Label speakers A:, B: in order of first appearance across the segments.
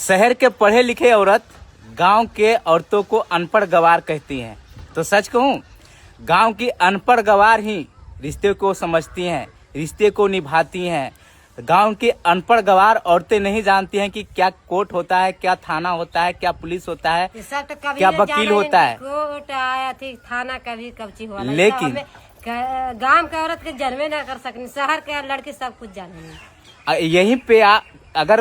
A: शहर के पढ़े लिखे औरत गांव के औरतों को अनपढ़ गवार कहती हैं। तो सच कहूँ, गांव की अनपढ़ गवार ही रिश्ते को समझती हैं, रिश्ते को निभाती हैं। गांव की अनपढ़ गवार औरतें नहीं जानती हैं कि क्या कोर्ट होता है, क्या थाना होता है, क्या पुलिस होता है, क्या वकील होता है।
B: कोर्ट आया थी, थाना कभी कब्जी हुआ,
A: लेकिन
B: गांव के औरत के जन्मे ना कर सकनी, शहर के लड़की सब कुछ जाने।
A: यहीं पे अगर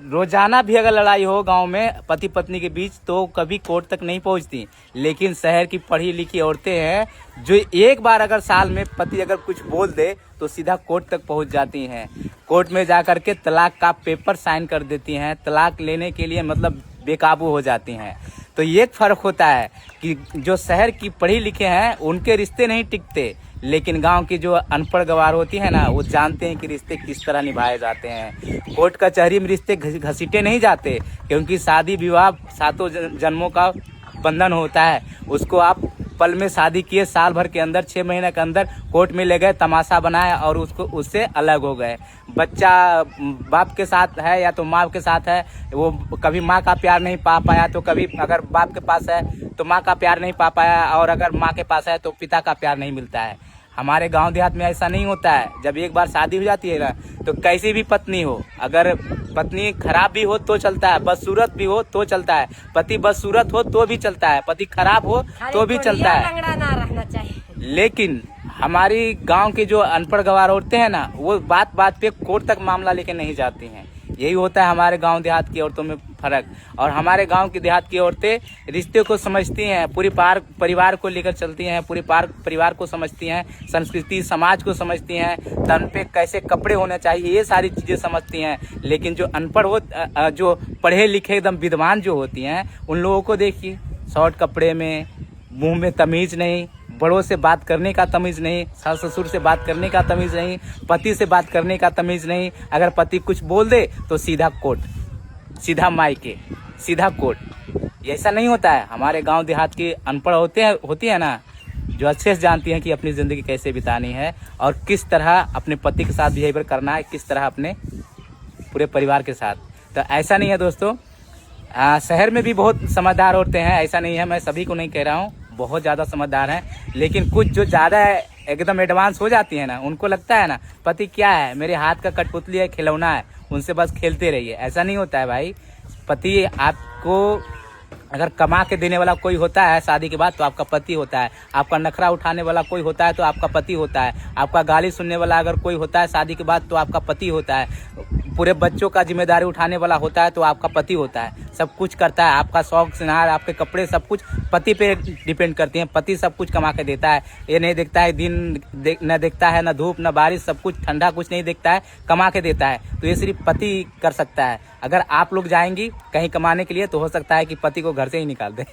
A: रोजाना भी अगर लड़ाई हो गांव में पति पत्नी के बीच तो कभी कोर्ट तक नहीं पहुंचती। लेकिन शहर की पढ़ी लिखी औरतें हैं जो एक बार अगर साल में पति अगर कुछ बोल दे तो सीधा कोर्ट तक पहुंच जाती हैं। कोर्ट में जाकर के तलाक का पेपर साइन कर देती हैं, तलाक लेने के लिए मतलब बेकाबू हो जाती हैं। तो ये फर्क होता है कि जो शहर की पढ़ी लिखे हैं उनके रिश्ते नहीं टिकते, लेकिन गांव की जो अनपढ़ गवार होती है ना, वो जानते हैं कि रिश्ते किस तरह निभाए जाते हैं। कोर्ट कचहरी में रिश्ते घसीटे नहीं जाते, क्योंकि शादी विवाह 7 जन्मों का बंधन होता है। उसको आप पल में शादी किए, साल भर के अंदर 6 महीने के अंदर कोर्ट में ले गए, तमाशा बनाया और उसको उससे अलग हो गए। बच्चा बाप के साथ है या तो माँ के साथ है, वो कभी माँ का प्यार नहीं पा पाया, तो कभी अगर बाप के पास है तो माँ का प्यार नहीं पा पाया, और अगर माँ के पास है तो पिता का प्यार नहीं मिलता है। हमारे गांव देहात में ऐसा नहीं होता है। जब एक बार शादी हो जाती है ना, तो कैसी भी पत्नी हो, अगर पत्नी खराब भी हो तो चलता है, बदसूरत भी हो तो चलता है, पति बदसूरत हो तो भी चलता है, पति खराब हो तो भी चलता है।
B: ना रहना चाहिए।
A: लेकिन हमारी गांव की जो अनपढ़ गवार औरतें हैं ना, वो बात बात पे कोर्ट तक मामला लेके नहीं जाती हैं। यही होता है हमारे गांव देहात की औरतों में फर्क। और हमारे गांव की देहात की औरतें रिश्ते को समझती हैं, पूरी परिवार को लेकर चलती हैं, पूरी परिवार को समझती हैं, संस्कृति समाज को समझती हैं, तन पे कैसे कपड़े होने चाहिए, ये सारी चीजें समझती हैं। लेकिन जो अनपढ़ जो पढ़े लिखे एकदम विद्वान जो होती हैं, उन लोगों को देखिए, शॉर्ट कपड़े में, मुंह में तमीज नहीं, बड़ों से बात करने का तमीज नहीं, सास ससुर से बात करने का तमीज नहीं, पति से बात करने का तमीज नहीं। अगर पति कुछ बोल दे तो सीधा कोर्ट, सीधा मायके, सीधा कोर्ट। ऐसा नहीं होता है। हमारे गांव देहात की अनपढ़ होती है ना, जो अच्छे से जानती हैं कि अपनी ज़िंदगी कैसे बितानी है और किस तरह अपने पति के साथ बिहेवियर करना है, किस तरह अपने पूरे परिवार के साथ। तो ऐसा नहीं है दोस्तों, शहर में भी बहुत समझदार औरतें हैं, ऐसा नहीं है, मैं सभी को नहीं कह रहा हूँ, बहुत ज़्यादा समझदार हैं। लेकिन कुछ जो ज़्यादा एकदम एडवांस हो जाती है ना, उनको लगता है ना पति क्या है, मेरे हाथ का कठपुतली है, खिलौना है, उनसे बस खेलते रहिए। ऐसा नहीं होता है भाई। पति आपको अगर कमा के देने वाला कोई होता है शादी के बाद तो आपका पति होता है। आपका नखरा उठाने वाला कोई होता है तो आपका पति होता है। आपका गाली सुनने वाला अगर कोई होता है शादी के बाद तो आपका पति होता है। पूरे बच्चों का जिम्मेदारी उठाने वाला होता है तो आपका पति होता है। सब कुछ करता है, आपका शौक श्रृंगार, आपके कपड़े, सब कुछ पति पे डिपेंड करती हैं। पति सब कुछ कमा के देता है। ये नहीं देखता है दिन न देखता है, न धूप न बारिश, सब कुछ ठंडा कुछ नहीं देखता है, कमा के देता है। तो ये सिर्फ पति कर सकता है। अगर आप लोग जाएंगी कहीं कमाने के लिए तो हो सकता है कि पति को घर से ही निकाल दे।